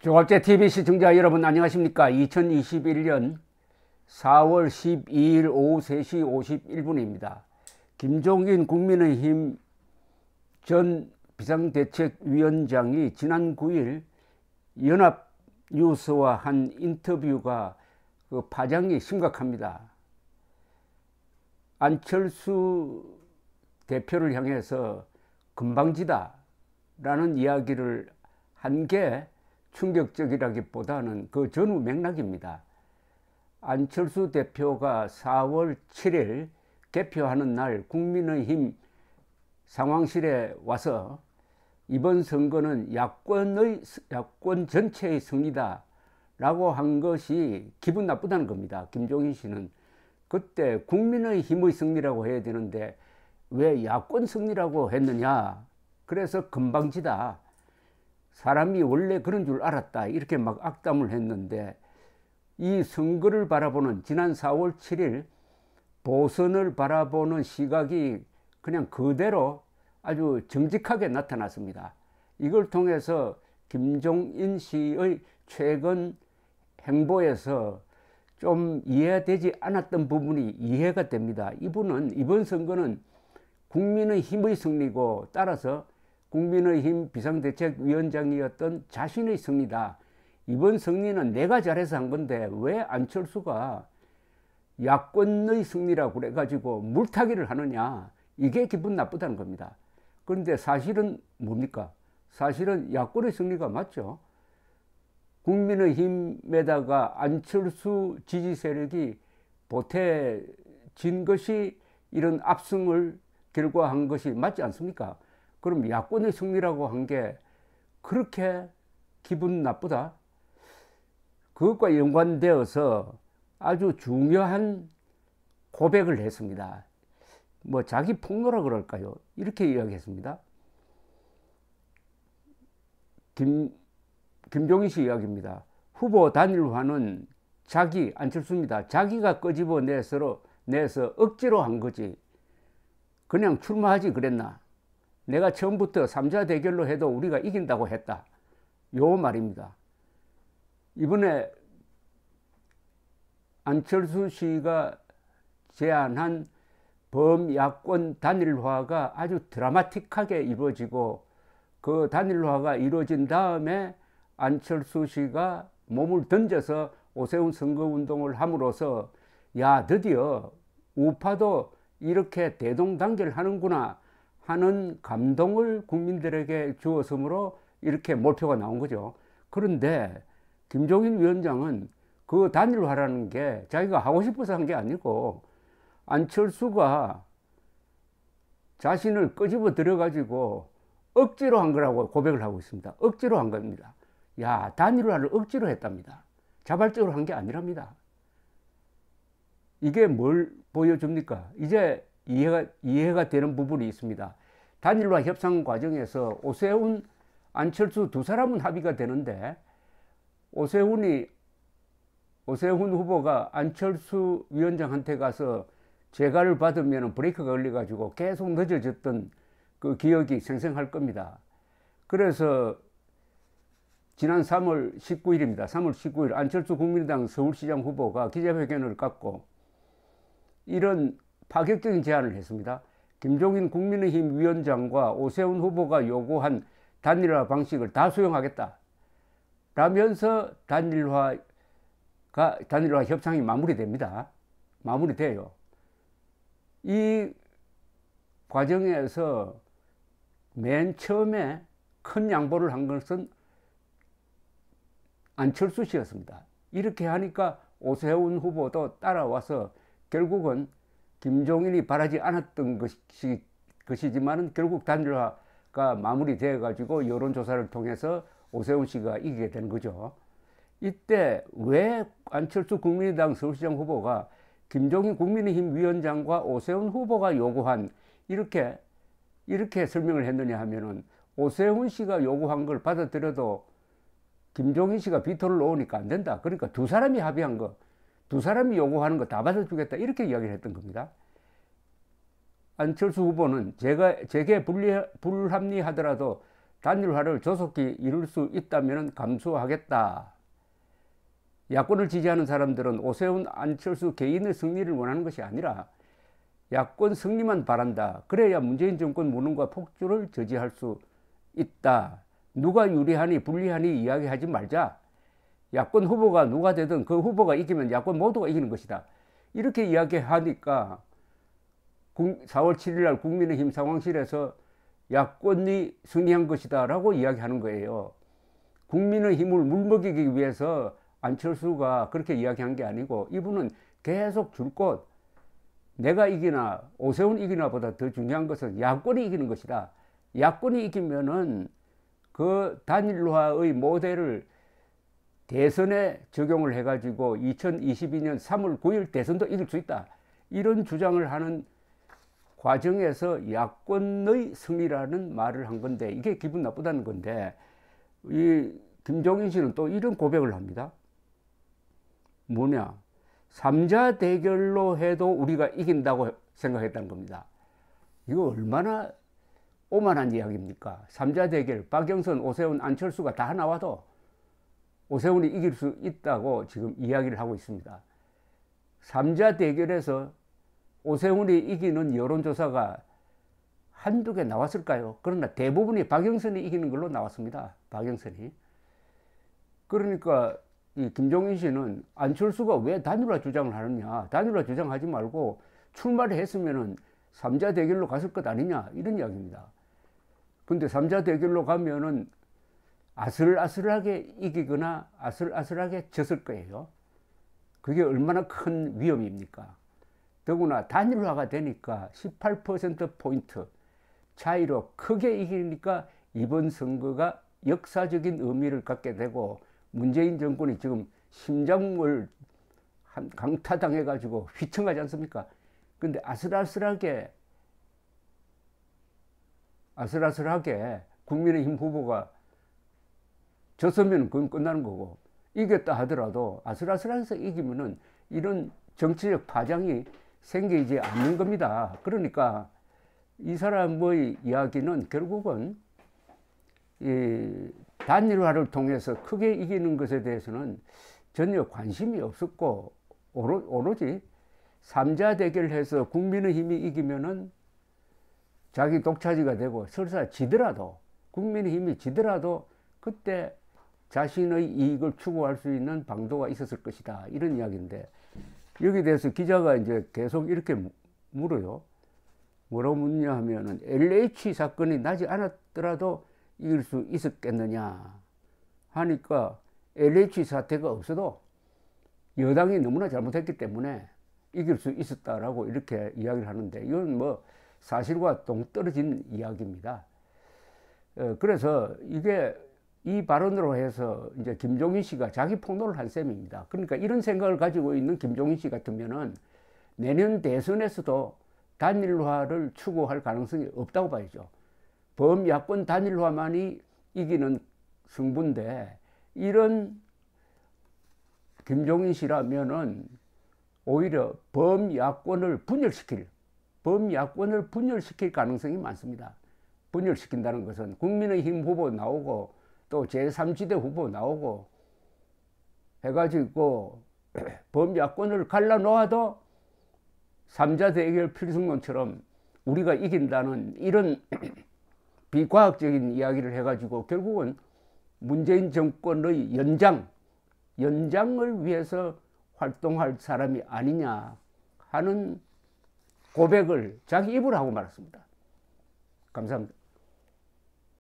조갑제 TV 시청자 여러분 안녕하십니까. 2021년 4월 12일 오후 3시 51분입니다. 김종인 국민의힘 전 비상대책위원장이 지난 9일 연합뉴스와 한 인터뷰가 파장이 심각합니다. 안철수 대표를 향해서 건방지다 라는 이야기를 한 게 충격적이라기보다는 그 전후 맥락입니다. 안철수 대표가 4월 7일 개표하는 날 국민의힘 상황실에 와서 이번 선거는 야권 전체의 승리다 라고 한 것이 기분 나쁘다는 겁니다. 김종인 씨는 그때 국민의힘의 승리라고 해야 되는데 왜 야권 승리라고 했느냐, 그래서 건방지다, 사람이 원래 그런 줄 알았다, 이렇게 막 악담을 했는데, 이 선거를 바라보는 지난 4월 7일 보선을 바라보는 시각이 그냥 그대로 아주 정직하게 나타났습니다. 이걸 통해서 김종인 씨의 최근 행보에서 좀 이해되지 않았던 부분이 이해가 됩니다. 이분은 이번 선거는 국민의힘의 승리고, 따라서 국민의힘 비상대책위원장이었던 자신의 승리다. 이번 승리는 내가 잘해서 한 건데 왜 안철수가 야권의 승리라고 그래가지고 물타기를 하느냐, 이게 기분 나쁘다는 겁니다. 그런데 사실은 뭡니까? 사실은 야권의 승리가 맞죠. 국민의힘에다가 안철수 지지 세력이 보태진 것이 이런 압승을 결과한 것이 맞지 않습니까? 그럼 야권의 승리라고 한 게 그렇게 기분 나쁘다? 그것과 연관되어서 아주 중요한 고백을 했습니다. 뭐 자기 폭로라 그럴까요? 이렇게 이야기했습니다. 김종인 씨 이야기입니다. 후보 단일화는 안철수입니다. 자기가 끄집어내서 억지로 한 거지. 그냥 출마하지 그랬나? 내가 처음부터 3자 대결로 해도 우리가 이긴다고 했다. 요 말입니다. 이번에 안철수 씨가 제안한 범야권 단일화가 아주 드라마틱하게 이루어지고, 그 단일화가 이루어진 다음에 안철수 씨가 몸을 던져서 오세훈 선거운동을 함으로써 야, 드디어 우파도 이렇게 대동단결하는구나 하는 감동을 국민들에게 주었으므로 이렇게 몰표가 나온 거죠. 그런데 김종인 위원장은 그 단일화라는 게 자기가 하고 싶어서 한 게 아니고 안철수가 자신을 끄집어 들여가지고 억지로 한 거라고 고백을 하고 있습니다. 억지로 한 겁니다. 야, 단일화를 억지로 했답니다. 자발적으로 한 게 아니랍니다. 이게 뭘 보여줍니까? 이제 이해가 되는 부분이 있습니다. 단일화 협상 과정에서 오세훈, 안철수 두 사람은 합의가 되는데, 오세훈 후보가 안철수 위원장한테 가서 재가를 받으면 브레이크가 걸려가지고 계속 늦어졌던 그 기억이 생생할 겁니다. 그래서 지난 3월 19일입니다. 3월 19일 안철수 국민의당 서울시장 후보가 기자회견을 갖고 이런 파격적인 제안을 했습니다. 김종인 국민의힘 위원장과 오세훈 후보가 요구한 단일화 방식을 다 수용하겠다 라면서 단일화 협상이 마무리됩니다. 마무리돼요. 이 과정에서 맨 처음에 큰 양보를 한 것은 안철수 씨였습니다. 이렇게 하니까 오세훈 후보도 따라와서 결국은 김종인이 바라지 않았던 것이지만 결국 단일화가 마무리되어 가지고 여론조사를 통해서 오세훈 씨가 이기게 된 거죠. 이때 왜 안철수 국민의당 서울시장 후보가 김종인 국민의힘 위원장과 오세훈 후보가 요구한 이렇게 설명을 했느냐 하면은, 오세훈 씨가 요구한 걸 받아들여도 김종인 씨가 비토를 놓으니까 안 된다. 그러니까 두 사람이 합의한 거, 두 사람이 요구하는 거 다 받아주겠다, 이렇게 이야기를 했던 겁니다. 안철수 후보는 제게 불합리하더라도 단일화를 조속히 이룰 수 있다면 감수하겠다. 야권을 지지하는 사람들은 오세훈, 안철수 개인의 승리를 원하는 것이 아니라 야권 승리만 바란다. 그래야 문재인 정권 무능과 폭주를 저지할 수 있다. 누가 유리하니 불리하니 이야기하지 말자. 야권 후보가 누가 되든 그 후보가 이기면 야권 모두가 이기는 것이다. 이렇게 이야기하니까 4월 7일 날 국민의힘 상황실에서 야권이 승리한 것이다 라고 이야기하는 거예요. 국민의힘을 물먹이기 위해서 안철수가 그렇게 이야기한 게 아니고, 이분은 계속 줄곧 내가 이기나 오세훈 이기나 보다 더 중요한 것은 야권이 이기는 것이다. 야권이 이기면은 그 단일화의 모델을 대선에 적용을 해가지고 2022년 3월 9일 대선도 이길 수 있다. 이런 주장을 하는 과정에서 야권의 승리라는 말을 한 건데, 이게 기분 나쁘다는 건데, 이 김종인 씨는 또 이런 고백을 합니다. 뭐냐? 3자 대결로 해도 우리가 이긴다고 생각했다는 겁니다. 이거 얼마나 오만한 이야기입니까? 3자 대결, 박영선, 오세훈, 안철수가 다 나와도 오세훈이 이길 수 있다고 지금 이야기를 하고 있습니다. 3자 대결에서 오세훈이 이기는 여론조사가 한두 개 나왔을까요? 그러나 대부분이 박영선이 이기는 걸로 나왔습니다. 박영선이. 그러니까 이 김종인 씨는 안철수가 왜 단일화 주장을 하느냐, 단일화 주장하지 말고 출마를 했으면은 3자 대결로 갔을 것 아니냐, 이런 이야기입니다. 근데 3자 대결로 가면은 아슬아슬하게 이기거나 아슬아슬하게 졌을 거예요. 그게 얼마나 큰 위험입니까? 더구나 단일화가 되니까 18%포인트 차이로 크게 이기니까 이번 선거가 역사적인 의미를 갖게 되고, 문재인 정권이 지금 심장을 강타당해가지고 휘청하지 않습니까? 근데 아슬아슬하게 국민의힘 후보가 졌으면 그건 끝나는 거고, 이겼다 하더라도 아슬아슬해서 이기면은 이런 정치적 파장이 생기지 않는 겁니다. 그러니까 이 사람의 이야기는 결국은 이 단일화를 통해서 크게 이기는 것에 대해서는 전혀 관심이 없었고, 오로지 3자 대결해서 국민의힘이 이기면은 자기 독차지가 되고, 설사 지더라도, 국민의힘이 지더라도 그때 자신의 이익을 추구할 수 있는 방도가 있었을 것이다, 이런 이야기인데, 여기에 대해서 기자가 이제 계속 이렇게 물어요. 뭐라고 묻냐 하면은, LH 사건이 나지 않았더라도 이길 수 있었겠느냐 하니까, LH 사태가 없어도 여당이 너무나 잘못했기 때문에 이길 수 있었다라고 이렇게 이야기를 하는데, 이건 뭐 사실과 동떨어진 이야기입니다. 그래서 이게 이 발언으로 해서 이제 김종인 씨가 자기 폭로를 한 셈입니다. 그러니까 이런 생각을 가지고 있는 김종인 씨 같으면은 내년 대선에서도 단일화를 추구할 가능성이 없다고 봐야죠. 범야권 단일화만이 이기는 승부인데, 이런 김종인 씨라면은 오히려 범야권을 분열시킬 가능성이 많습니다. 분열시킨다는 것은 국민의힘 후보 나오고 또 제3지대 후보 나오고 해가지고 범야권을 갈라놓아도 3자 대결 필승론처럼 우리가 이긴다는 이런 비과학적인 이야기를 해가지고 결국은 문재인 정권의 연장을 위해서 활동할 사람이 아니냐 하는 고백을 자기 입으로 하고 말았습니다. 감사합니다.